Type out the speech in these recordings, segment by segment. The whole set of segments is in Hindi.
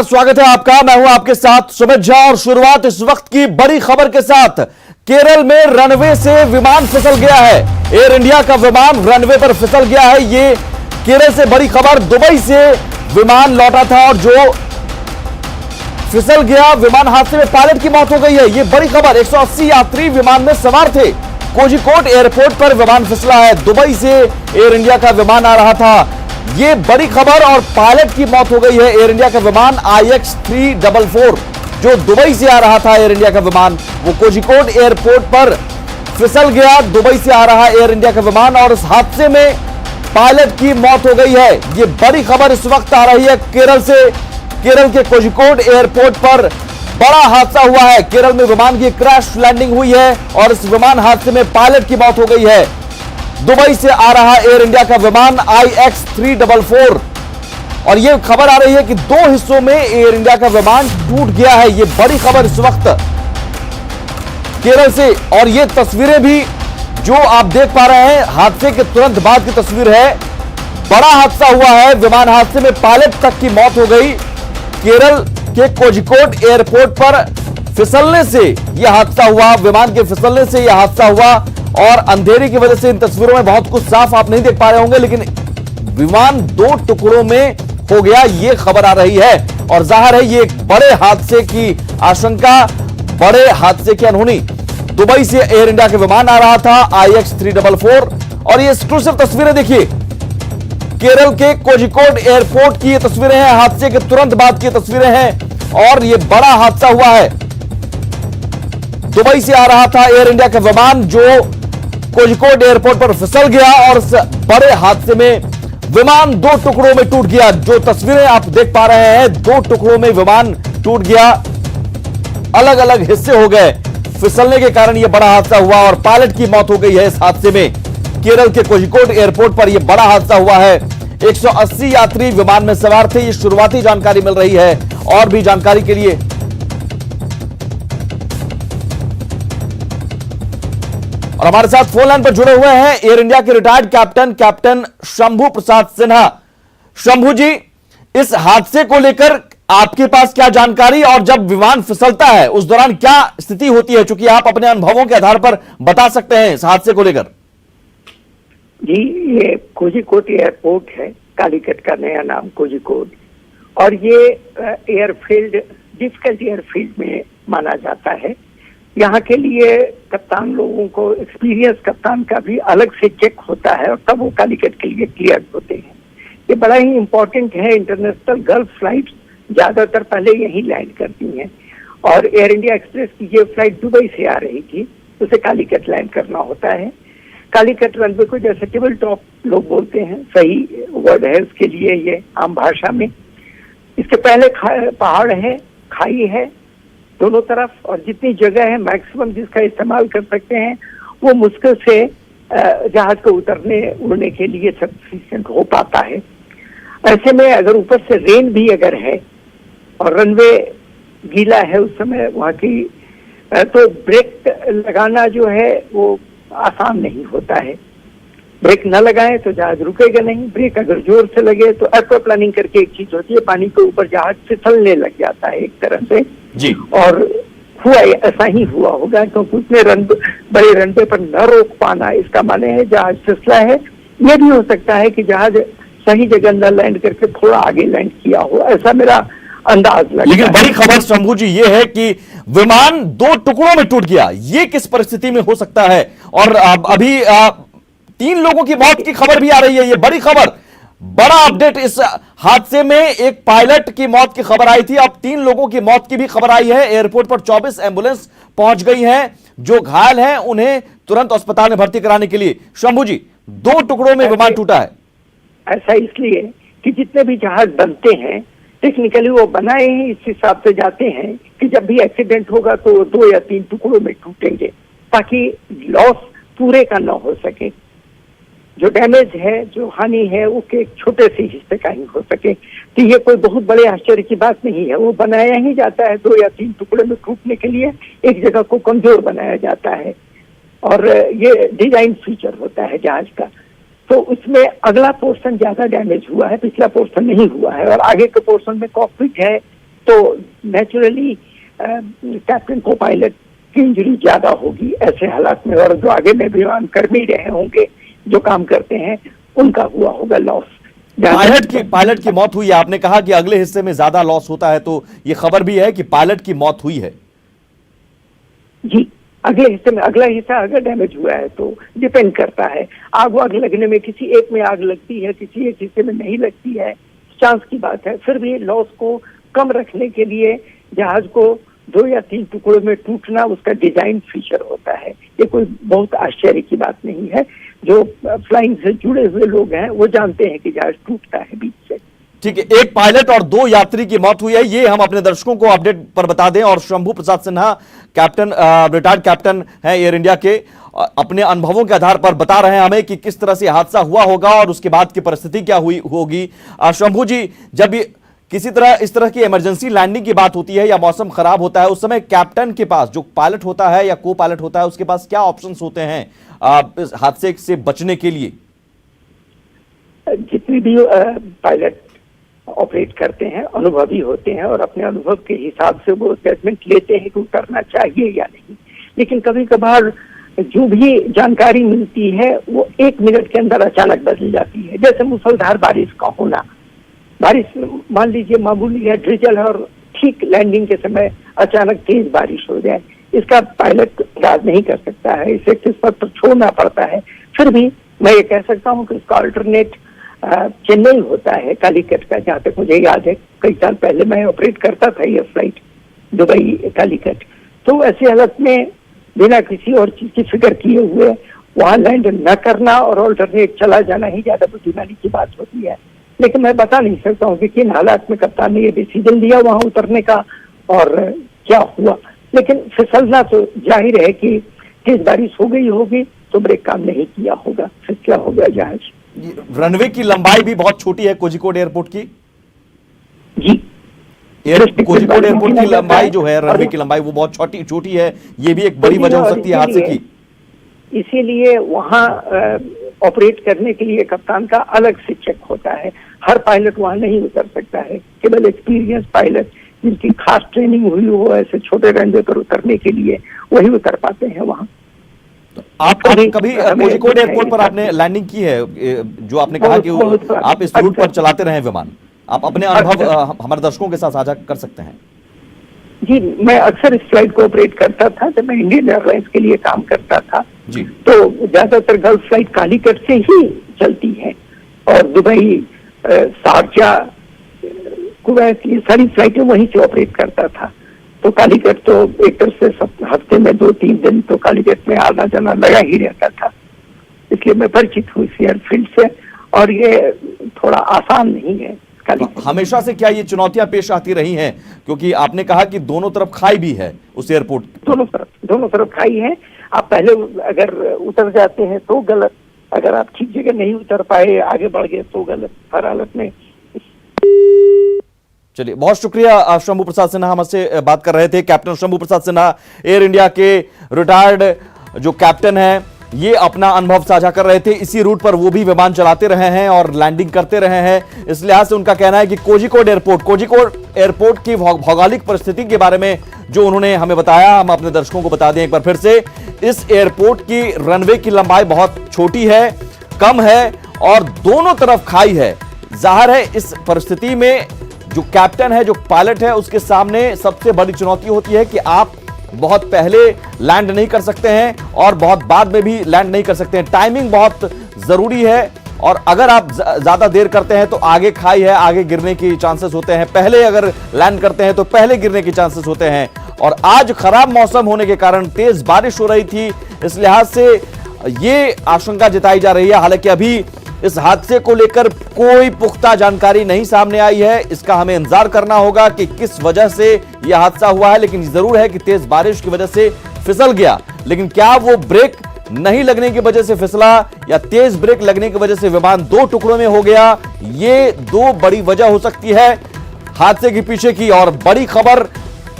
स्वागत है आपका। मैं हूं आपके साथ सुमित झा और शुरुआत इस वक्त की बड़ी खबर के साथ। केरल में रनवे से विमान फिसल गया है। एयर इंडिया का विमान रनवे पर फिसल गया है। ये केरल से बड़ी खबर। दुबई से विमान लौटा था और जो फिसल गया, विमान हादसे में पायलट की मौत हो गई है। ये बड़ी खबर। 180 यात्री विमान में सवार थे। कोझिकोड एयरपोर्ट पर विमान फिसला है। दुबई से एयर इंडिया का विमान आ रहा था। ये बड़ी खबर और पायलट की मौत हो गई है। एयर इंडिया का विमान IX344 जो दुबई से आ रहा था, एयर इंडिया का विमान, वो कोझिकोड एयरपोर्ट पर फिसल गया। दुबई से आ रहा एयर इंडिया का विमान और इस हादसे में पायलट की मौत हो गई है। ये बड़ी खबर इस वक्त आ रही है केरल से। केरल के कोझिकोड एयरपोर्ट पर बड़ा हादसा हुआ है। केरल में विमान की क्रैश लैंडिंग हुई है और इस विमान हादसे में पायलट की मौत हो गई है। दुबई से आ रहा एयर इंडिया का विमान IX344 और यह खबर आ रही है कि दो हिस्सों में एयर इंडिया का विमान टूट गया है। यह बड़ी खबर इस वक्त केरल से। और ये तस्वीरें भी जो आप देख पा रहे हैं, हादसे के तुरंत बाद की तस्वीर है। बड़ा हादसा हुआ है। विमान हादसे में पायलट तक की मौत हो गई। केरल के कोझिकोड एयरपोर्ट पर फिसलने से यह हादसा हुआ। विमान के फिसलने से यह हादसा हुआ और अंधेरे की वजह से इन तस्वीरों में बहुत कुछ साफ आप नहीं देख पा रहे होंगे, लेकिन विमान दो टुकड़ों में हो गया, ये खबर आ रही है। और जाहिर है ये एक बड़े हादसे की आशंका, बड़े हादसे की अनहोनी। दुबई से एयर इंडिया के विमान आ रहा था IX344 और ये एक्सक्लूसिव तस्वीरें देखिए। केरल के कोझिकोड एयरपोर्ट की ये तस्वीरें हैं। हादसे के तुरंत बाद की तस्वीरें हैं और ये बड़ा हादसा हुआ है। दुबई से आ रहा था एयर इंडिया का विमान जो कोझिकोड एयरपोर्ट पर फिसल गया और इस बड़े हादसे में विमान दो टुकड़ों में टूट गया। जो तस्वीरें आप देख पा रहे हैं, दो टुकड़ों में विमान टूट गया, अलग अलग हिस्से हो गए। फिसलने के कारण यह बड़ा हादसा हुआ और पायलट की मौत हो गई है इस हादसे में। केरल के कोझिकोड एयरपोर्ट पर यह बड़ा हादसा हुआ है। 180 यात्री विमान में सवार थे। ये शुरुआती जानकारी मिल रही है। और भी जानकारी के लिए और हमारे साथ फोन लाइन पर जुड़े हुए हैं एयर इंडिया के रिटायर्ड कैप्टन शंभू प्रसाद सिन्हा। शंभू जी, इस हादसे को लेकर आपके पास क्या जानकारी और जब विमान फिसलता है उस दौरान क्या स्थिति होती है, चूंकि आप अपने अनुभवों के आधार पर बता सकते हैं इस हादसे को लेकर। जी, ये कोझिकोड एयरपोर्ट है, कालीकट का नया नाम कोझिकोड, और ये एयरफील्ड डिफिकल्ट एयरफील्ड में माना जाता है। यहाँ के लिए कप्तान लोगों को, एक्सपीरियंस कप्तान का भी अलग से चेक होता है और तब वो कालीकट के लिए क्लियर होते हैं। ये बड़ा ही इम्पोर्टेंट है। इंटरनेशनल गल्फ फ्लाइट ज्यादातर पहले यहीं लैंड करती हैं और एयर इंडिया एक्सप्रेस की ये फ्लाइट दुबई से आ रही थी, उसे कालीकट लैंड करना होता है। कालीकट रनवे को जैसे टेबल टॉप लोग बोलते हैं, सही वर्ड है उसके लिए ये आम भाषा में। इसके पहले पहाड़ है, खाई है दोनों तरफ, और जितनी जगह है मैक्सिमम जिसका इस्तेमाल कर सकते हैं वो मुश्किल से जहाज को उड़ने के लिए सफिशिएंट हो पाता है। ऐसे में अगर ऊपर से रेन भी अगर है और रनवे गीला है उस समय वहाँ की, तो ब्रेक लगाना जो है वो आसान नहीं होता है। ब्रेक न लगाए तो जहाज रुकेगा नहीं। ब्रेक अगर जोर से लगे तो एक्वाप्लानिंग करके एक चीज होती है, पानी के ऊपर जहाज फिसलने लग जाता है एक तरह से जी। और हुआ ऐसा ही हुआ होगा, क्योंकि उतने बड़े रनवे पर न रोक पाना इसका माने है जहाज फिसला है। ये भी हो सकता है कि जहाज सही जगह न लैंड करके थोड़ा आगे लैंड किया हो, ऐसा मेरा अंदाज लगता है। लेकिन बड़ी खबर शंभू जी ये है कि विमान दो टुकड़ों में टूट गया। ये किस परिस्थिति में हो सकता है? और अभी 3 लोगों की मौत की खबर भी आ रही है। ये बड़ी खबर, बड़ा अपडेट। इस हादसे में एक पायलट की मौत की खबर आई थी, अब 3 लोगों की मौत की भी खबर आई है। एयरपोर्ट पर 24 एम्बुलेंस पहुंच गई हैं। जो घायल हैं उन्हें तुरंत अस्पताल में भर्ती कराने के लिए। शंभू जी, 2 टुकड़ों में विमान टूटा है। ऐसा इसलिए कि जितने भी जहाज बनते हैं टेक्निकली वो बनाए हैं इस हिसाब से जाते हैं कि जब भी एक्सीडेंट होगा तो 2 या 3 टुकड़ों में टूटेंगे, ताकि लॉस पूरे का न हो सके। जो डैमेज है, जो हानि है, वो के एक छोटे से हिस्से का ही हो सके। तो ये कोई बहुत बड़े आश्चर्य की बात नहीं है। वो बनाया ही जाता है 2 या 3 टुकड़े में टूटने के लिए, एक जगह को कमजोर बनाया जाता है और ये डिजाइन फीचर होता है जहाज का। तो उसमें अगला पोर्शन ज्यादा डैमेज हुआ है, पिछला पोर्शन नहीं हुआ है। और आगे के पोर्शन में कॉकपिट है, तो नेचुरली कैप्टन को पायलट की इंजरी ज्यादा होगी ऐसे हालात में, और जो आगे में विमान कर्मी रहे होंगे जो काम करते हैं उनका हुआ होगा लॉस। पायलट की मौत हुई है, आपने कहा कि अगले हिस्से में ज्यादा लॉस होता है, तो ये खबर भी है कि पायलट की मौत हुई है। जी, अगले हिस्से में, अगला हिस्सा अगर डैमेज हुआ है तो डिपेंड करता है। आग लगने में किसी एक में आग लगती है, किसी एक हिस्से में नहीं लगती है, चांस की बात है। फिर भी लॉस को कम रखने के लिए जहाज को 2 या 3 टुकड़ों में टूटना उसका डिजाइन फीचर होता है। ये कोई बहुत आश्चर्य की बात नहीं है। जो फ्लाइंग से जुड़े हुए लोग हैं वो जानते हैं कि जहाज टूटता है बीच से। ठीक है, एक पायलट और 2 यात्री की मौत हुई है, ये हम अपने दर्शकों को अपडेट पर बता दें। और Shambhu Prasad Sinha captain, retired captain है एयर इंडिया के, अपने अनुभवों के आधार पर बता रहे हैं हमें कि किस तरह से हादसा हुआ होगा और उसके बाद की परिस्थिति क्या हुई होगी। शंभू जी, जब किसी तरह इस तरह की इमरजेंसी लैंडिंग की बात होती है या मौसम खराब होता है, उस समय कैप्टन के पास, जो पायलट होता है या को पायलट होता है, उसके पास क्या ऑप्शंस होते हैं इस हादसे से बचने के लिए? जितनी भी पायलट ऑपरेट करते हैं अनुभवी होते हैं और अपने अनुभव के हिसाब से वो जजमेंट लेते हैं कि उतरना चाहिए या नहीं। लेकिन कभी कभार जो भी जानकारी मिलती है वो 1 मिनट के अंदर अचानक बदल जाती है। जैसे मूसलाधार बारिश का होना, बारिश मान लीजिए मामूली है, ड्रिजल है, और ठीक लैंडिंग के समय अचानक तेज बारिश हो जाए, इसका पायलट इलाज नहीं कर सकता है, इसे किस्मत पर छोड़ना पड़ता है। फिर भी मैं ये कह सकता हूँ कि इसका अल्टरनेट चेन्नई होता है कालीकट का, जहाँ तक मुझे याद है। कई साल पहले मैं ऑपरेट करता था ये फ्लाइट दुबई कालीकट। तो ऐसी हालत में बिना किसी और चीज की फिक्र किए हुए वहां लैंड न करना और ऑल्टरनेट चला जाना ही ज्यादा बुद्धिमानी की बात होती है। लेकिन मैं बता नहीं सकता हूँ कि किन हालात में कप्तान ने ये डिसीजन लिया वहां उतरने का और क्या हुआ। लेकिन फिसलना तो जाहिर है कि तेज बारिश हो गई होगी तो ब्रेक काम नहीं किया होगा, फिर क्या हो गया जहाज। रनवे की लंबाई भी बहुत छोटी है कोझिकोड एयरपोर्ट की। जी, कोझिकोड एयरपोर्ट की लंबाई जो है, रनवे की लंबाई वो बहुत छोटी है, ये भी एक बड़ी वजह हो सकती है हादसे की। इसीलिए वहां ऑपरेट करने के लिए कप्तान का अलग से चेक होता है। हर पायलट वहां नहीं उतर सकता है, केवल एक्सपीरियंस पायलट जिनकी खास ट्रेनिंग हुई हो ऐसे छोटे रनवे पर उतरने के लिए वही उतर पाते हैं वहां। तो आप कभी कोझिकोड एयरपोर्ट पर आपने लैंडिंग की है? जो आपने कहा कि आप इस रूट पर चलाते रहे विमान, आप अपने अनुभव हमारे दर्शकों के साथ साझा कर सकते हैं। जी, मैं अक्सर इस फ्लाइट को ऑपरेट करता था जब मैं इंडियन एयरलाइंस के लिए काम करता था जी। तो ज्यादातर गल्फ फ्लाइट कालीकट से ही चलती है और दुबई, शारजा, कुवैत, ये सारी फ्लाइटें वहीं से ऑपरेट करता था। तो कालीकट तो एक तरह से हफ्ते में 2-3 दिन तो कालीकट में आना जाना लगा ही रहता था, इसलिए मैं परिचित हूँ इस एयरफील्ड से। और ये थोड़ा आसान नहीं है। हमेशा से क्या ये चुनौतियां पेश आती रही हैं? क्योंकि आपने कहा कि दोनों तरफ खाई भी है उस एयरपोर्ट, दोनों तरफ खाई है। आप पहले अगर उतर जाते हैं तो गलत, अगर आप ठीक जगह नहीं उतर पाए आगे बढ़ गए तो गलत, हर हालत में। चलिए, बहुत शुक्रिया। शंभू प्रसाद सिन्हा हमसे बात कर रहे थे। Captain Shambhu Prasad Sinha air India के रिटायर्ड जो कैप्टन है, ये अपना अनुभव साझा कर रहे थे। इसी रूट पर वो भी विमान चलाते रहे हैं और लैंडिंग करते रहे हैं। इस लिहाज से उनका कहना है कि कोझिकोड एयरपोर्ट की भौगोलिक परिस्थिति के बारे में जो उन्होंने हमें बताया, हम अपने दर्शकों को बता दें एक बार फिर से। इस एयरपोर्ट की रनवे की लंबाई बहुत छोटी है, कम है और दोनों तरफ खाई है। जाहिर है इस परिस्थिति में जो कैप्टन है, जो पायलट है, उसके सामने सबसे बड़ी चुनौती होती है कि आप बहुत पहले लैंड नहीं कर सकते हैं और बहुत बाद में भी लैंड नहीं कर सकते हैं। टाइमिंग बहुत जरूरी है और अगर आप ज्यादा देर करते हैं तो आगे खाई है, आगे गिरने की चांसेस होते हैं। पहले अगर लैंड करते हैं तो पहले गिरने के चांसेस होते हैं। और आज खराब मौसम होने के कारण तेज बारिश हो रही थी, इस लिहाज से ये आशंका जताई जा रही है। हालांकि अभी इस हादसे को लेकर कोई पुख्ता जानकारी नहीं सामने आई है, इसका हमें इंतजार करना होगा कि किस वजह से यह हादसा हुआ है। लेकिन जरूर है कि तेज बारिश की वजह से फिसल गया, लेकिन क्या वो ब्रेक नहीं लगने की वजह से फिसला या तेज ब्रेक लगने की वजह से विमान 2 टुकड़ों में हो गया, ये 2 बड़ी वजह हो सकती है हादसे के पीछे की। और बड़ी खबर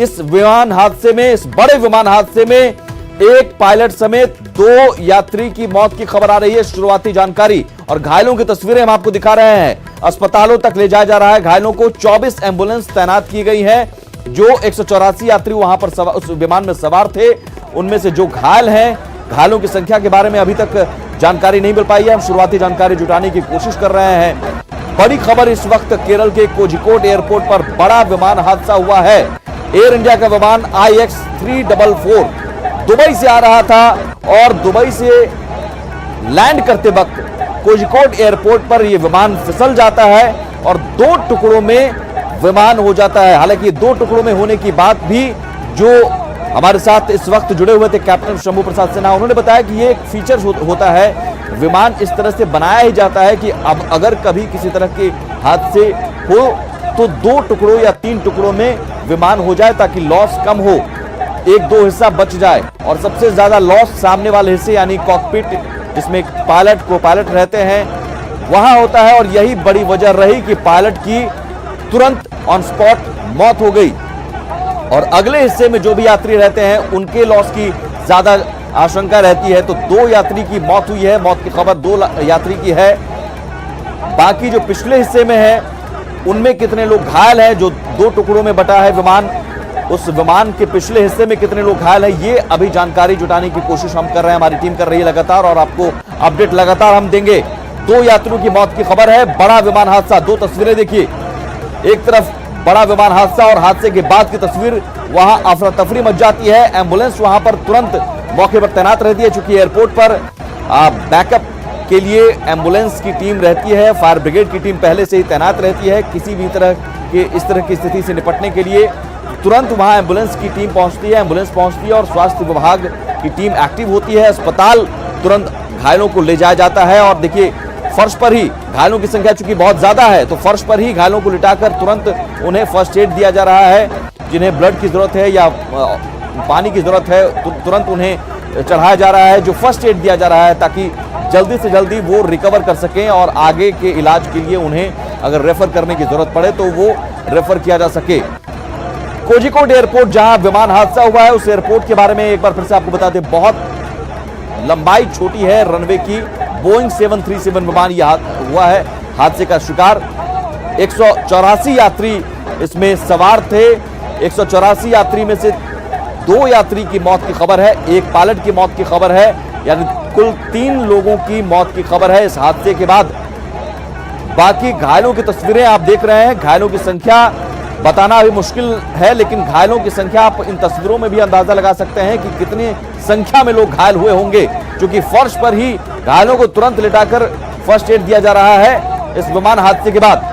इस विमान हादसे में, इस बड़े विमान हादसे में एक पायलट समेत 2 यात्री की मौत की खबर आ रही है, शुरुआती जानकारी। और घायलों की तस्वीरें हम आपको दिखा रहे हैं। अस्पतालों तक ले जाया जा रहा है घायलों को। 24 एम्बुलेंस तैनात की गई है। जो 184 यात्री वहां पर उस विमान में सवार थे, उनमें से जो घायल हैं, घायलों की संख्या के बारे में अभी तक जानकारी नहीं मिल पाई है। हम शुरुआती जानकारी जुटाने की कोशिश कर रहे हैं। बड़ी खबर इस वक्त केरल के कोझिकोड एयरपोर्ट पर बड़ा विमान हादसा हुआ है। एयर इंडिया का विमान IX344 दुबई से आ रहा था और दुबई से लैंड करते वक्त कोझिकोड एयरपोर्ट पर यह विमान फिसल जाता है और 2 टुकड़ों में विमान हो जाता है। हालांकि 2 टुकड़ों में होने की बात भी जो हमारे साथ इस वक्त जुड़े हुए थे कैप्टन शंभू प्रसाद सिन्हा, उन्होंने बताया कि ये एक फीचर होता है। विमान इस तरह से बनाया ही जाता है कि अब अगर कभी किसी तरह के हादसे हो तो 2 टुकड़ों या 3 टुकड़ों में विमान हो जाए ताकि लॉस कम हो, 1-2 हिस्सा बच जाए। और सबसे ज्यादा लॉस सामने वाले हिस्से यानी कॉकपिट, जिसमें पायलट को पायलट रहते हैं, वहां होता है। और यही बड़ी वजह रही कि पायलट की तुरंत ऑन स्पॉट मौत हो गई और अगले हिस्से में जो भी यात्री रहते हैं उनके लॉस की ज्यादा आशंका रहती है। तो 2 यात्री की मौत हुई है। मौत की खबर 2 यात्री की है। बाकी जो पिछले हिस्से में है उनमें कितने लोग घायल हैं, जो 2 टुकड़ों में बटा है विमान, उस विमान के पिछले हिस्से में कितने लोग घायल हैं, ये अभी जानकारी जुटाने की कोशिश हम कर रहे हैं। हमारी टीम कर रही है लगातार और आपको अपडेट लगातार हम देंगे। 2 यात्रियों की मौत की खबर है। बड़ा विमान हादसा, 2 तस्वीरें देखिए। एक तरफ बड़ा विमान हादसा और हादसे के बाद की तस्वीर, वहां अफरा तफरी मच जाती है। एम्बुलेंस वहां पर तुरंत मौके पर तैनात रहती है। चूंकि एयरपोर्ट पर बैकअप के लिए एम्बुलेंस की टीम रहती है, फायर ब्रिगेड की टीम पहले से ही तैनात रहती है। किसी भी तरह के इस तरह की स्थिति से निपटने के लिए तुरंत वहां एम्बुलेंस की टीम पहुंचती है, एम्बुलेंस पहुंचती है और स्वास्थ्य विभाग की टीम एक्टिव होती है। अस्पताल तुरंत घायलों को ले जाया जाता है और देखिए फर्श पर ही घायलों की संख्या चूंकि बहुत ज्यादा है तो फर्श पर ही घायलों को लिटाकर तुरंत उन्हें फर्स्ट एड दिया जा रहा है। जिन्हें ब्लड की जरूरत है या पानी की जरूरत है तुरंत उन्हें चढ़ाया जा रहा है, जो फर्स्ट एड दिया जा रहा है ताकि जल्दी से जल्दी वो रिकवर कर सकें और आगे के इलाज के लिए उन्हें अगर रेफर करने की जरूरत पड़े तो वो रेफर किया जा सके। कोझिकोड एयरपोर्ट जहां विमान हादसा हुआ है उस एयरपोर्ट के बारे में एक बार फिर से आपको बता दें, बहुत लंबाई छोटी है रनवे की। बोइंग 737 विमान यह हुआ है हादसे का शिकार। 184 यात्री इसमें सवार थे। 184 यात्री में से 2 यात्री की मौत की खबर है, 1 पायलट की मौत की खबर है, यानी कुल 3 लोगों की मौत की खबर है इस हादसे के बाद। बाकी घायलों की तस्वीरें आप देख रहे हैं। घायलों की संख्या बताना अभी मुश्किल है, लेकिन घायलों की संख्या आप इन तस्वीरों में भी अंदाजा लगा सकते हैं कि कितनी संख्या में लोग घायल हुए होंगे, क्योंकि फर्श पर ही घायलों को तुरंत लिटाकर फर्स्ट एड दिया जा रहा है। इस विमान हादसे के बाद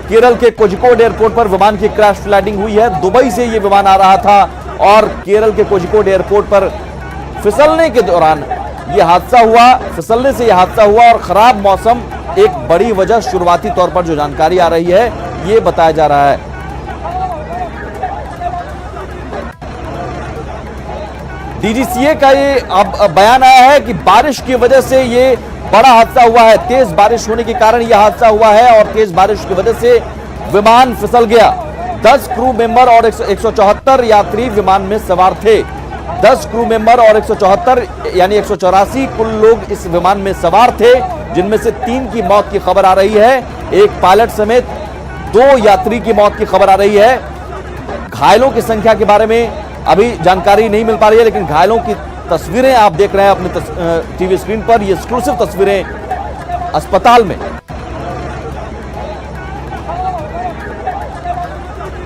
केरल के कोझिकोड एयरपोर्ट पर विमान की क्रैश लैंडिंग हुई है। दुबई से यह विमान आ रहा था और केरल के कोझिकोड एयरपोर्ट पर फिसलने के दौरान यह हादसा हुआ। फिसलने से यह हादसा हुआ और खराब मौसम एक बड़ी वजह शुरुआती तौर पर जो जानकारी आ रही है यह बताया जा रहा है। डीजीसीए का ये अब बयान आया है कि बारिश की वजह से ये बड़ा हादसा हुआ है। तेज बारिश होने के कारण यह हादसा हुआ है और तेज बारिश की वजह से विमान फिसल गया। 10 क्रू मेंबर और 174 यात्री विमान में सवार थे। 10 क्रू मेंबर और 174 यानी 184 कुल लोग इस विमान में सवार थे, जिनमें से 3 की मौत की खबर आ रही है। 1 पायलट समेत 2 यात्री की मौत की खबर आ रही है। घायलों की संख्या के बारे में अभी जानकारी नहीं मिल पा रही है, लेकिन घायलों की तस्वीरें आप देख रहे हैं अपने टीवी स्क्रीन पर। ये एक्सक्लूसिव तस्वीरें अस्पताल में।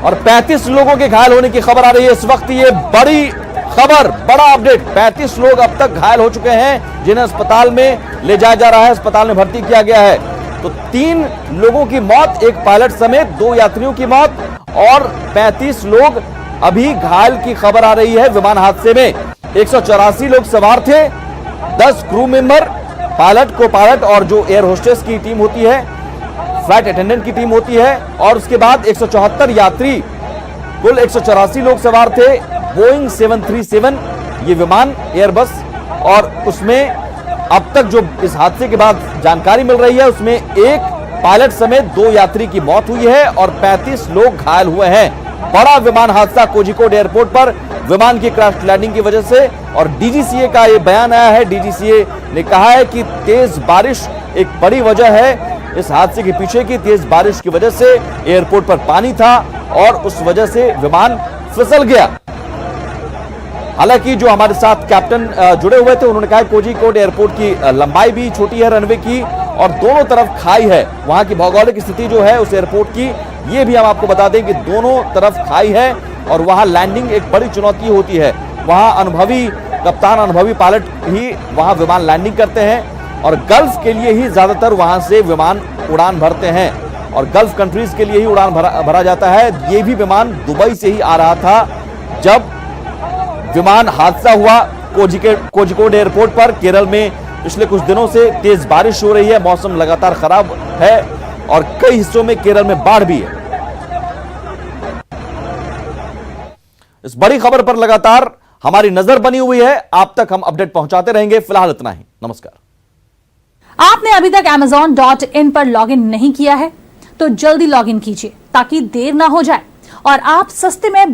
और 35 लोगों के घायल होने की खबर आ रही है इस वक्त। ये बड़ी खबर, बड़ा अपडेट। 35 लोग अब तक घायल हो चुके हैं जिन्हें अस्पताल में ले जाया जा रहा है, अस्पताल में भर्ती किया गया है। तो 3 लोगों की मौत, 1 पायलट समेत 2 यात्रियों की मौत और 35 लोग अभी घायल की खबर आ रही है विमान हादसे में। 184 लोग सवार थे, 10 क्रू मेंबर, पायलट, को पायलट और जो एयर होस्टेस की टीम होती है, फ्लाइट अटेंडेंट की टीम होती है, और उसके बाद 174 यात्री, कुल 184 लोग सवार थे। बोइंग 737 ये विमान एयरबस, और उसमें अब तक जो इस हादसे के बाद जानकारी मिल रही है उसमें 1 पायलट समेत 2 यात्री की मौत हुई है और 35 लोग घायल हुए हैं। बड़ा विमान हादसा कोझिकोड एयरपोर्ट पर विमान की क्रैश लैंडिंग की वजह से। और डीजीसीए का यह बयान आया है। डीजीसीए ने कहा है कि तेज बारिश एक बड़ी वजह है इस हादसे के पीछे की तेज बारिश की वजह से एयरपोर्ट पर पानी था और उस वजह से विमान फिसल गया। हालांकि जो हमारे साथ कैप्टन जुड़े हुए थे उन्होंने कहा कोझिकोड एयरपोर्ट की लंबाई भी छोटी है रनवे की और दोनों तरफ खाई है। वहां की भौगोलिक स्थिति जो है उस एयरपोर्ट की ये भी हम आपको बता दें कि दोनों तरफ खाई है और वहां लैंडिंग एक बड़ी चुनौती होती है। वहां अनुभवी कप्तान, अनुभवी पायलट ही वहां विमान लैंडिंग करते हैं और गल्फ के लिए ही ज्यादातर वहां से विमान उड़ान भरते हैं और गल्फ कंट्रीज के लिए ही उड़ान भरा जाता है। ये भी विमान दुबई से ही आ रहा था जब विमान हादसा हुआ कोझिकोड एयरपोर्ट पर। केरल में पिछले कुछ दिनों से तेज बारिश हो रही है, मौसम लगातार खराब है और कई हिस्सों में केरल में बाढ़ भी है। इस बड़ी खबर पर लगातार हमारी नजर बनी हुई है, आप तक हम अपडेट पहुंचाते रहेंगे। फिलहाल इतना ही, नमस्कार। आपने अभी तक Amazon.in पर लॉगिन नहीं किया है तो जल्दी लॉगिन कीजिए ताकि देर ना हो जाए और आप सस्ते में